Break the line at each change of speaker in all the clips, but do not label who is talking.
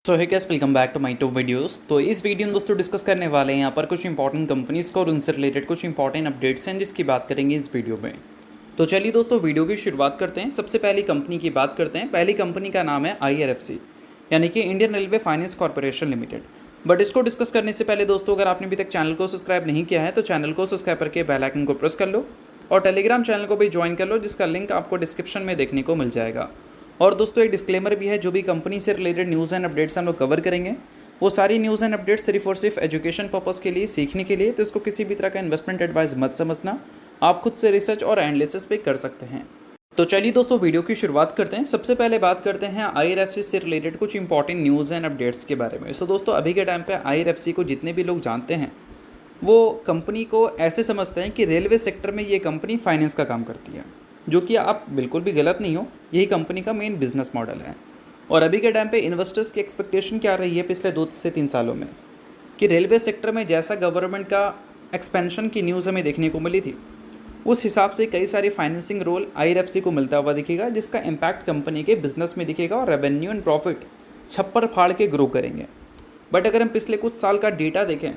So hey guys welcome back to my to videos. तो इस video में दोस्तों डिस्कस करने वाले हैं यहाँ पर कुछ इंपॉर्टेंट कंपनीज़ को और उनसे रिलेटेड कुछ इंपॉर्टेंट अपडेट्स हैं जिसकी बात करेंगे इस वीडियो में। तो चलिए दोस्तों वीडियो की शुरुआत करते हैं। सबसे पहली कंपनी की बात करते हैं। पहली कंपनी का नाम है IRFC यानी कि Indian railway finance corporation limited. But इसको डिस्कस करने से पहले दोस्तों अगर आपने अभी तक चैनल को सब्सक्राइब नहीं किया है तो चैनल को सब्सक्राइब करके बेल आइकन को प्रेस कर लो और टेलीग्राम चैनल को भी ज्वाइन कर लो जिसका लिंक आपको डिस्क्रिप्शन में देखने को मिल जाएगा। और दोस्तों एक डिस्क्लेमर भी है, जो भी कंपनी से रिलेटेड न्यूज़ एंड अपडेट्स हम लोग कवर करेंगे वो सारी न्यूज़ एंड अपडेट्स सिर्फ और सिर्फ एजुकेशन पर्पस के लिए, सीखने के लिए, तो इसको किसी भी तरह का इन्वेस्टमेंट एडवाइस मत समझना। आप खुद से रिसर्च और एनालिसिस पे कर सकते हैं। तो चलिए दोस्तों वीडियो की शुरुआत करते हैं। सबसे पहले बात करते हैं IRFC से रिलेटेड कुछ इंपॉर्टेंट न्यूज़ एंड अपडेट्स के बारे में। सो दोस्तों अभी के टाइम पे IRFC को जितने भी लोग जानते हैं वो कंपनी को ऐसे समझते हैं कि रेलवे सेक्टर में ये कंपनी फाइनेंस का काम करती है, जो कि आप बिल्कुल भी गलत नहीं हो। यही कंपनी का मेन बिजनेस मॉडल है। और अभी के टाइम पे इन्वेस्टर्स की एक्सपेक्टेशन क्या रही है पिछले 2 से 3 सालों में कि रेलवे सेक्टर में जैसा गवर्नमेंट का एक्सपेंशन की न्यूज़ हमें देखने को मिली थी उस हिसाब से कई सारी फाइनेंसिंग रोल IRFC को मिलता हुआ दिखेगा, जिसका इम्पैक्ट कंपनी के बिजनेस में दिखेगा और रेवेन्यू एंड प्रॉफिट छप्पर फाड़ के ग्रो करेंगे। बट अगर हम पिछले कुछ साल का डेटा देखें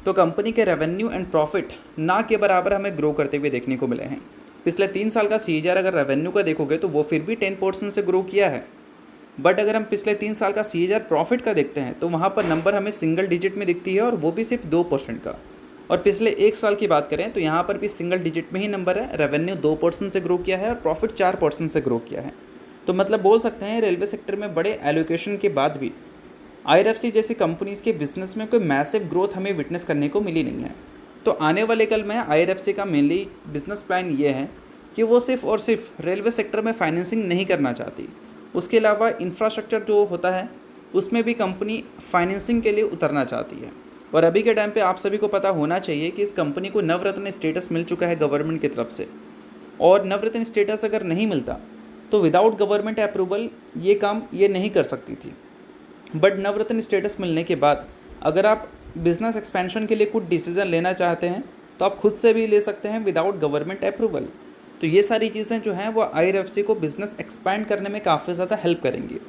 तो कंपनी के रेवेन्यू एंड प्रॉफिट ना के बराबर हमें ग्रो करते हुए देखने को मिले हैं। पिछले 3 साल का CAGR अगर रेवेन्यू का देखोगे तो वो फिर भी 10% से ग्रो किया है। बट अगर हम पिछले 3 साल का CAGR प्रॉफिट का देखते हैं तो वहाँ पर नंबर हमें सिंगल डिजिट में दिखती है और वो भी सिर्फ 2% का। और पिछले 1 साल की बात करें तो यहाँ पर भी सिंगल डिजिट में ही नंबर है। रेवेन्यू 2% से ग्रो किया है और प्रॉफिट 4% से ग्रो किया है। तो मतलब बोल सकते हैं रेलवे सेक्टर में बड़े एलोकेशन के बाद भी IRFC जैसी कंपनीज़ के बिजनेस में कोई मैसिव ग्रोथ हमें विटनेस करने को मिली नहीं है। तो आने वाले कल में IRFC का मेनली बिजनेस प्लान ये है कि वो सिर्फ और सिर्फ रेलवे सेक्टर में फाइनेंसिंग नहीं करना चाहती, उसके अलावा इंफ्रास्ट्रक्चर जो होता है उसमें भी कंपनी फाइनेंसिंग के लिए उतरना चाहती है। और अभी के टाइम पे आप सभी को पता होना चाहिए कि इस कंपनी को नवरत्न स्टेटस मिल चुका है गवर्नमेंट की तरफ से। और नवरत्न स्टेटस अगर नहीं मिलता तो विदाउट गवर्नमेंट अप्रूवल ये काम ये नहीं कर सकती थी। बट नवरत्न स्टेटस मिलने के बाद अगर आप बिजनेस एक्सपेंशन के लिए कुछ डिसीजन लेना चाहते हैं तो आप खुद से भी ले सकते हैं विदाउट गवर्नमेंट अप्रूवल। तो ये सारी चीज़ें जो हैं वो IRFC को बिज़नेस एक्सपैंड करने में काफ़ी ज़्यादा हेल्प करेंगी।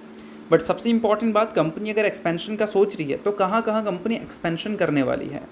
बट सबसे इंपॉर्टेंट बात, कंपनी अगर एक्सपेंशन का सोच रही है तो कहाँ कहाँ कंपनी एक्सपेंशन करने वाली है।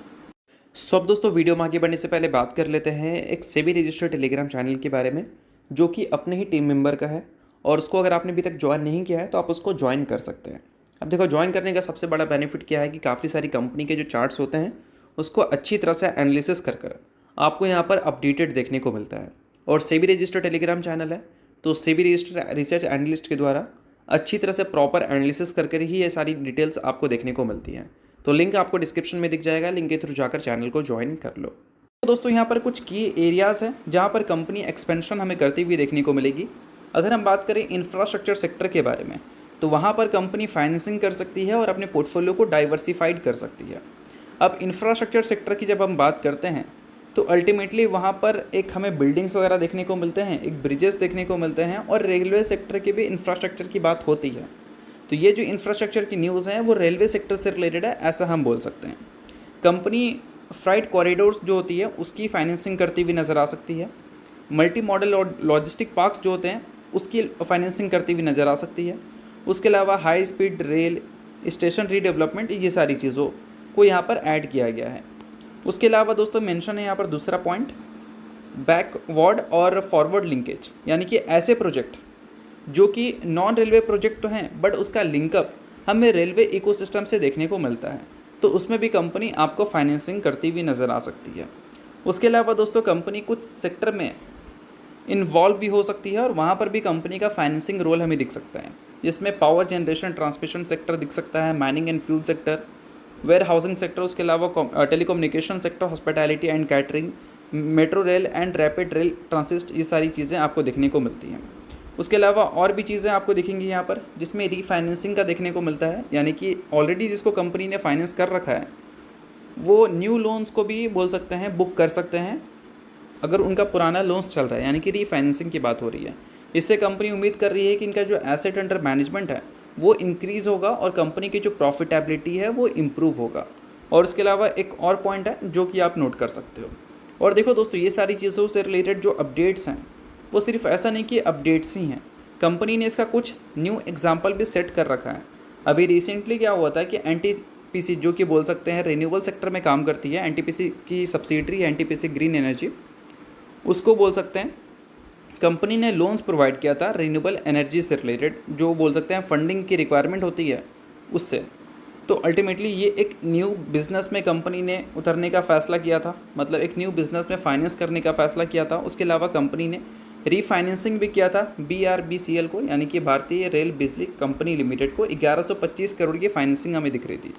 सो अब दोस्तों वीडियो में आगे बढ़ने से पहले बात कर लेते हैं एक सेबी रजिस्टर्ड टेलीग्राम चैनल के बारे में, जो कि अपने ही टीम मेंबर का है। और उसको अगर आपने अभी तक ज्वाइन नहीं किया है तो आप उसको ज्वाइन कर सकते हैं। अब देखो ज्वाइन करने का सबसे बड़ा बेनिफिट क्या है कि काफ़ी सारी कंपनी के जो चार्ट्स होते हैं उसको अच्छी तरह से एनालिसिस कर आपको यहाँ पर अपडेटेड देखने को मिलता है। और सेबी रजिस्टर्ड टेलीग्राम चैनल है तो सेबी रजिस्टर्ड रिसर्च एनालिस्ट के द्वारा अच्छी तरह से प्रॉपर एनालिसिस करके ही ये सारी डिटेल्स आपको देखने को मिलती हैं। तो लिंक आपको डिस्क्रिप्शन में दिख जाएगा, लिंक के थ्रू जाकर चैनल को ज्वाइन कर लो। तो दोस्तों यहाँ पर कुछ की एरियाज़ हैं जहाँ पर कंपनी एक्सपेंशन हमें करती हुई देखने को मिलेगी। अगर हम बात करें इंफ्रास्ट्रक्चर सेक्टर के बारे में तो वहाँ पर कंपनी फाइनेंसिंग कर सकती है और अपने पोर्टफोलियो को डाइवर्सिफाइड कर सकती है। अब इंफ्रास्ट्रक्चर सेक्टर की जब हम बात करते हैं तो अल्टीमेटली वहाँ पर एक हमें बिल्डिंग्स वगैरह देखने को मिलते हैं, एक ब्रिजेस देखने को मिलते हैं और रेलवे सेक्टर की भी इंफ्रास्ट्रक्चर की बात होती है। तो ये जो इंफ्रास्ट्रक्चर की न्यूज़ है वो रेलवे सेक्टर से रिलेटेड है, ऐसा हम बोल सकते हैं। कंपनी फ्राइट कॉरिडोर्स जो होती है उसकी फाइनेंसिंग करती हुई नज़र आ सकती है। मल्टी मॉडल और लॉजिस्टिक पार्क्स जो होते हैं उसकी फाइनेंसिंग करती हुई नज़र आ सकती है। उसके अलावा high speed rail station redevelopment, ये सारी चीज़ों को यहाँ पर ऐड किया गया है। उसके अलावा दोस्तों मेंशन है यहाँ पर दूसरा पॉइंट, बैकवर्ड और फॉरवर्ड लिंकेज, यानी कि ऐसे प्रोजेक्ट जो कि नॉन रेलवे प्रोजेक्ट तो हैं बट उसका लिंकअप हमें रेलवे इकोसिस्टम से देखने को मिलता है, तो उसमें भी कंपनी आपको फाइनेंसिंग करती हुई नज़र आ सकती है। उसके अलावा दोस्तों कंपनी कुछ सेक्टर में इन्वॉल्व भी हो सकती है और वहाँ पर भी कंपनी का फाइनेंसिंग रोल हमें दिख सकता है, जिसमें पावर जनरेशन ट्रांसमिशन सेक्टर दिख सकता है, mining and fuel sector, warehousing sector, उसके अलावा telecommunication sector, hospitality and catering, metro rail and rapid rail transit, ये सारी चीज़ें आपको देखने को मिलती हैं। उसके अलावा और भी चीज़ें आपको दिखेंगी यहाँ पर जिसमें रीफाइनेंसिंग का देखने को मिलता है, यानी कि ऑलरेडी जिसको कंपनी ने फाइनेंस कर रखा है वो न्यू लोन्स को भी बोल सकते हैं बुक कर सकते हैं अगर उनका पुराना लोन्स चल रहा है, यानी कि रीफाइनेंसिंग की बात हो रही है। इससे कंपनी उम्मीद कर रही है कि इनका जो एसेट अंडर मैनेजमेंट है वो इंक्रीज़ होगा और कंपनी की जो प्रॉफिटेबिलिटी है वो इम्प्रूव होगा। और इसके अलावा एक और पॉइंट है जो कि आप नोट कर सकते हो। और देखो दोस्तों ये सारी चीज़ों से रिलेटेड जो अपडेट्स हैं वो सिर्फ ऐसा नहीं कि अपडेट्स ही हैं, कंपनी ने इसका कुछ न्यू एग्जाम्पल भी सेट कर रखा है। अभी रिसेंटली क्या हुआ था कि एनटीपीसी जो कि बोल सकते हैं रिन्यूएबल सेक्टर में काम करती है, एनटीपीसी की सब्सिडरी है एनटीपीसी ग्रीन एनर्जी, उसको बोल सकते हैं कंपनी ने लोन्स प्रोवाइड किया था रिन्यूएबल एनर्जी से रिलेटेड, जो बोल सकते हैं फंडिंग की रिक्वायरमेंट होती है उससे। तो अल्टीमेटली ये एक न्यू बिज़नेस में कंपनी ने उतरने का फ़ैसला किया था, मतलब एक न्यू बिज़नेस में फाइनेंस करने का फ़ैसला किया था। उसके अलावा कंपनी ने रीफाइनेंसिंग भी किया था BRBCL को, यानी कि भारतीय रेल बिजली कंपनी लिमिटेड को 1125 करोड़ की फाइनेंसिंग हमें दिख रही थी।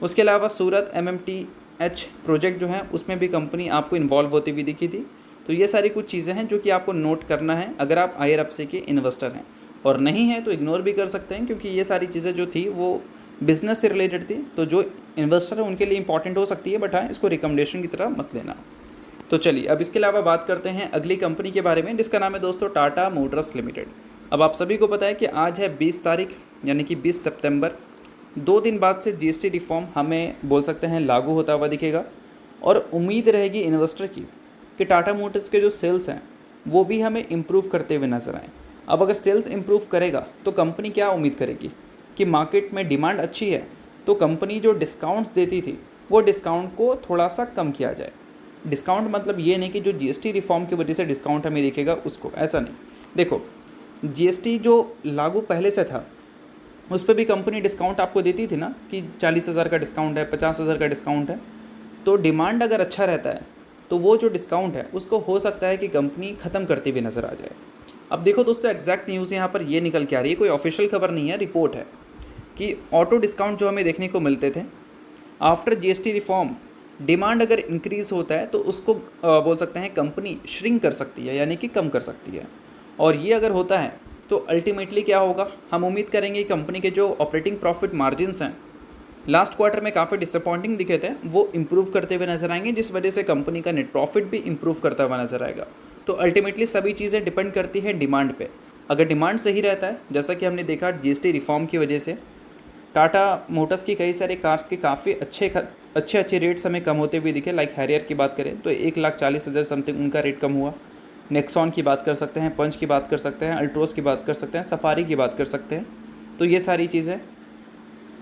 उसके अलावा सूरत MMTH प्रोजेक्ट जो है उसमें भी कंपनी आपको इन्वॉल्व होती हुई दिखी थी। तो ये सारी कुछ चीज़ें हैं जो कि आपको नोट करना है अगर आप IRFC के इन्वेस्टर हैं, और नहीं है तो इग्नोर भी कर सकते हैं, क्योंकि ये सारी चीज़ें जो थी वो बिज़नेस से रिलेटेड थी। तो जो इन्वेस्टर है उनके लिए इंपॉर्टेंट हो सकती है, बट हाँ इसको रिकमेंडेशन की तरह मत लेना। तो चलिए अब इसके अलावा बात करते हैं अगली कंपनी के बारे में, जिसका नाम है दोस्तों टाटा मोटर्स लिमिटेड। अब आप सभी को पता है कि आज है 20 तारीख, यानी कि 20 सितंबर। 2 दिन बाद से GST रिफॉर्म हमें बोल सकते हैं लागू होता हुआ दिखेगा, और उम्मीद रहेगी इन्वेस्टर की कि टाटा मोटर्स के जो सेल्स हैं वो भी हमें इम्प्रूव करते हुए नजर आएँ। अब अगर सेल्स इम्प्रूव करेगा तो कंपनी क्या उम्मीद करेगी कि मार्केट में डिमांड अच्छी है, तो कंपनी जो डिस्काउंट्स देती थी वो डिस्काउंट को थोड़ा सा कम किया जाए। डिस्काउंट मतलब ये नहीं कि जो GST रिफॉर्म की वजह से डिस्काउंट हमें दिखेगा उसको, ऐसा नहीं। देखो GST जो लागू पहले से था उस पर भी कंपनी डिस्काउंट आपको देती थी ना, कि 40,000 का डिस्काउंट है, 50,000 का डिस्काउंट है। तो डिमांड अगर अच्छा रहता है तो वो जो डिस्काउंट है उसको हो सकता है कि कंपनी ख़त्म करती हुई नज़र आ जाए। अब देखो दोस्तों एग्जैक्ट न्यूज़ यहाँ पर ये निकल के आ रही है, कोई ऑफिशियल खबर नहीं है, रिपोर्ट है कि ऑटो डिस्काउंट जो हमें देखने को मिलते थे आफ्टर GST रिफॉर्म, डिमांड अगर इंक्रीज़ होता है तो उसको बोल सकते हैं कंपनी श्रिंक कर सकती है, यानी कि कम कर सकती है। और ये अगर होता है तो अल्टीमेटली क्या होगा, हम उम्मीद करेंगे कि कंपनी के जो ऑपरेटिंग प्रॉफिट मार्जिन्स हैं लास्ट क्वार्टर में काफ़ी डिसअपॉइंटिंग दिखे थे, वो इम्प्रूव करते हुए नजर आएंगे, जिस वजह से कंपनी का नेट प्रॉफिट भी इम्प्रूव करता हुआ नजर आएगा। तो अल्टीमेटली सभी चीज़ें डिपेंड करती है डिमांड पे। अगर डिमांड सही रहता है, जैसा कि हमने देखा GST रिफॉर्म की वजह से टाटा मोटर्स की कई सारे कार्स के काफ़ी अच्छे रेट्स हमें कम होते हुए दिखे। लाइक हैरियर की बात करें तो 1,40,000 समथिंग उनका रेट कम हुआ। नेक्सॉन की बात कर सकते हैं, पंच की बात कर सकते हैं, अल्ट्रोस की बात कर सकते हैं, सफारी की बात कर सकते हैं। तो ये सारी चीज़ें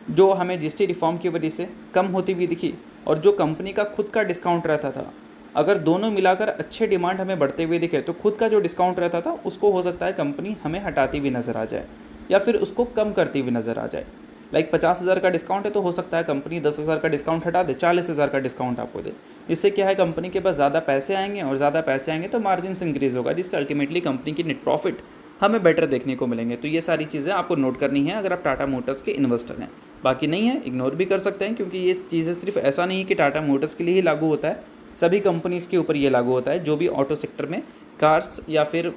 जो हमें GST रिफॉर्म की वजह से कम होती हुई दिखी, और जो कंपनी का खुद का डिस्काउंट रहता था, अगर दोनों मिलाकर अच्छे डिमांड हमें बढ़ते हुए दिखे तो खुद का जो डिस्काउंट रहता था उसको हो सकता है कंपनी हमें हटाती हुई नज़र आ जाए, या फिर उसको कम करती हुई नज़र आ जाए। लाइक 50,000 का डिस्काउंट है तो हो सकता है कंपनी 10,000 का डिस्काउंट हटा दे, 40,000 का डिस्काउंट आपको दे। इससे क्या है, कंपनी के पास ज़्यादा पैसे आएंगे, और ज़्यादा पैसे आएंगे तो मार्जिन इंक्रीज़ होगा, जिससे अल्टीमेटली कंपनी की नेट प्रॉफिट हमें बेटर देखने को मिलेंगे। तो ये सारी चीज़ें आपको नोट करनी है अगर आप टाटा मोटर्स के इन्वेस्टर हैं। बाकी नहीं है इग्नोर भी कर सकते हैं, क्योंकि ये चीज़ें सिर्फ ऐसा नहीं है कि टाटा मोटर्स के लिए ही लागू होता है, सभी कंपनीज़ के ऊपर ये लागू होता है जो भी ऑटो सेक्टर में कार्स या फिर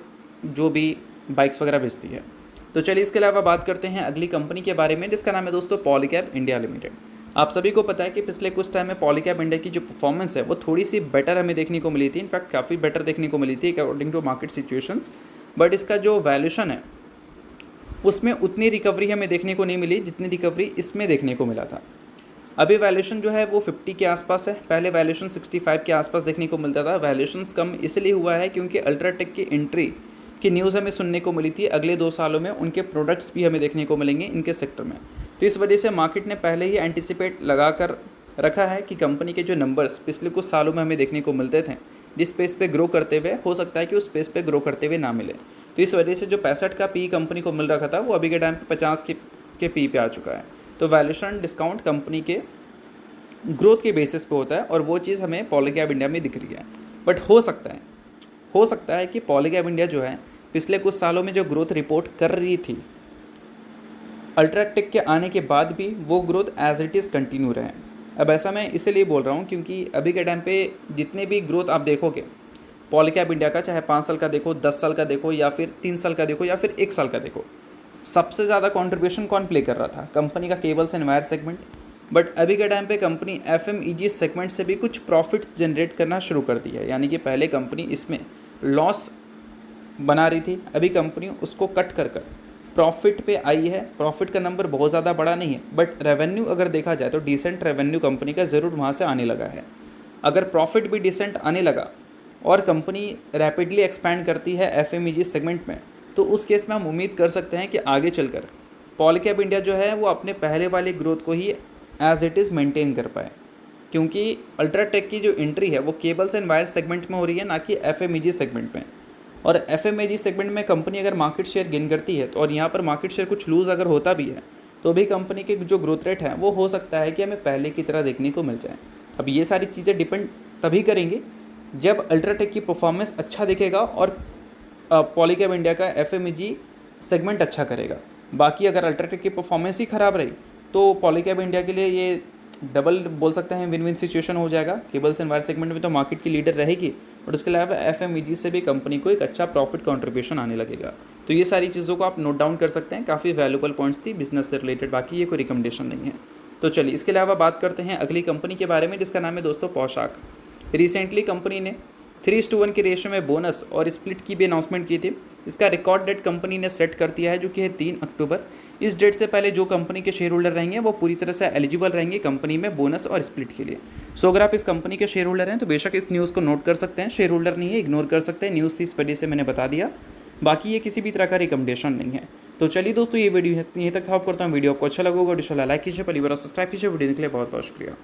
जो भी बाइक्स वगैरह बेचती है। तो चलिए इसके अलावा बात करते हैं अगली कंपनी के बारे में, जिसका नाम है दोस्तों पॉलीकैब इंडिया लिमिटेड। आप सभी को पता है कि पिछले कुछ टाइम में पॉलीकैब इंडिया की जो परफॉर्मेंस है वो थोड़ी सी बेटर हमें देखने को मिली थी, इनफैक्ट काफ़ी बेटर देखने को मिली थी according to market situations. But इसका जो वैल्यूशन है उसमें उतनी रिकवरी हमें देखने को नहीं मिली जितनी रिकवरी इसमें देखने को मिला था। अभी वैल्यूशन जो है वो 50 के आसपास है, पहले वैल्यूशन 65 के आसपास देखने को मिलता था। वैल्यूशन कम इसलिए हुआ है क्योंकि अल्ट्राटेक की एंट्री की न्यूज़ हमें सुनने को मिली थी, अगले 2 सालों में उनके प्रोडक्ट्स भी हमें देखने को मिलेंगे इनके सेक्टर में। तो इस वजह से मार्केट ने पहले ही एंटिसिपेट लगा कर रखा है कि कंपनी के जो नंबर्स पिछले कुछ सालों में हमें देखने को मिलते थे जिस स्पेस पे ग्रो करते हुए, हो सकता है कि उस स्पेस पे ग्रो करते हुए ना मिले। तो इस वजह से जो 65 का पी कंपनी को मिल रखा था वो अभी के टाइम पे 50 के पी पे आ चुका है। तो वैल्यूशन डिस्काउंट कंपनी के ग्रोथ के बेसिस पे होता है, और वो चीज़ हमें पॉलीकैब इंडिया में दिख रही है। बट हो सकता है कि पॉलीकैब इंडिया जो है पिछले कुछ सालों में जो ग्रोथ रिपोर्ट कर रही थी, अल्ट्राटेक के आने के बाद भी वो growth as it is continue रहे। अब ऐसा मैं इसलिए बोल रहा हूँ क्योंकि अभी के टाइम पे जितने भी ग्रोथ आप देखोगे पॉलीकैब इंडिया का, चाहे 5 साल का देखो, 10 साल का देखो, या फिर 3 साल का देखो, या फिर 1 साल का देखो, सबसे ज़्यादा कंट्रीब्यूशन कौन प्ले कर रहा था? कंपनी का cables and wire segment. But अभी के टाइम पे कंपनी FMEG सेगमेंट से भी कुछ प्रॉफिट्स जनरेट करना शुरू कर दी है, यानी कि पहले कंपनी इसमें लॉस बना रही थी, अभी कंपनी उसको कट कर प्रॉफिट पे आई है। प्रॉफिट का नंबर बहुत ज़्यादा बड़ा नहीं है, बट रेवेन्यू अगर देखा जाए तो डिसेंट रेवेन्यू कंपनी का ज़रूर वहाँ से आने लगा है। अगर प्रॉफिट भी डिसेंट आने लगा और कंपनी रैपिडली एक्सपैंड करती है FMEG सेगमेंट में, तो उस केस में हम उम्मीद कर सकते हैं कि आगे चलकर पॉलीकैब इंडिया जो है वो अपने पहले वाले ग्रोथ को ही एज इट इज़ मेंटेन कर पाए, क्योंकि अल्ट्राटेक की जो एंट्री है वो केबल्स एंड वायर सेगमेंट में हो रही है, ना कि एफएमईजी सेगमेंट में। और एफएमईजी सेगमेंट में कंपनी अगर मार्केट शेयर गेन करती है तो, और यहाँ पर मार्केट शेयर कुछ लूज़ अगर होता भी है तो भी कंपनी के जो ग्रोथ रेट है वो हो सकता है कि हमें पहले की तरह देखने को मिल जाए। अब ये सारी चीज़ें डिपेंड तभी करेंगे जब अल्ट्राटेक की परफॉर्मेंस अच्छा दिखेगा और पॉलीकैब इंडिया का एफएमईजी सेगमेंट अच्छा करेगा। बाकी अगर अल्ट्राटेक की परफॉर्मेंस ही ख़राब रही तो पॉलीकैब इंडिया के लिए ये डबल बोल सकते हैं विन विन सिचुएशन हो जाएगा। केबल्स एंड वायर सेगमेंट में तो मार्केट की लीडर रहेगी, और उसके अलावा एफएमईजी से भी कंपनी को एक अच्छा प्रॉफिट कंट्रीब्यूशन आने लगेगा। तो ये सारी चीज़ों को आप नोट डाउन कर सकते हैं, काफ़ी वैल्यूबल पॉइंट्स थी बिजनेस से रिलेटेड, बाकी ये कोई रिकमेंडेशन नहीं है। तो चलिए इसके अलावा बात करते हैं अगली कंपनी के बारे में, जिसका नाम है दोस्तों पोशाक। रिसेंटली कंपनी ने 3:1 के रेशियो में बोनस और स्प्लिट की भी अनाउंसमेंट की थी। इसका रिकॉर्ड डेट कंपनी ने सेट कर दिया है, जो कि है 3 अक्टूबर। इस डेट से पहले जो कंपनी के शेयर होल्डर रहेंगे वो पूरी तरह से एलिजिबल रहेंगे कंपनी में बोनस और स्प्लिट के लिए। सो अगर आप इस कंपनी के शेयर होल्डर हैं तो बेशक इस न्यूज़ को नोट कर सकते हैं, शेयर होल्डर नहीं है इग्नोर कर सकते हैं, न्यूज़ थी इस वजह से मैंने बता दिया, बाकी ये किसी भी तरह का रिकमेंडेशन नहीं है। तो चलिए दोस्तों ये वीडियो यहीं तक था। आप करता हूँ वीडियो आपको अच्छा लगा होगा, लाइक कीजिए, पहली बार सब्सक्राइब कीजिए। वीडियो के लिए बहुत बहुत शुक्रिया।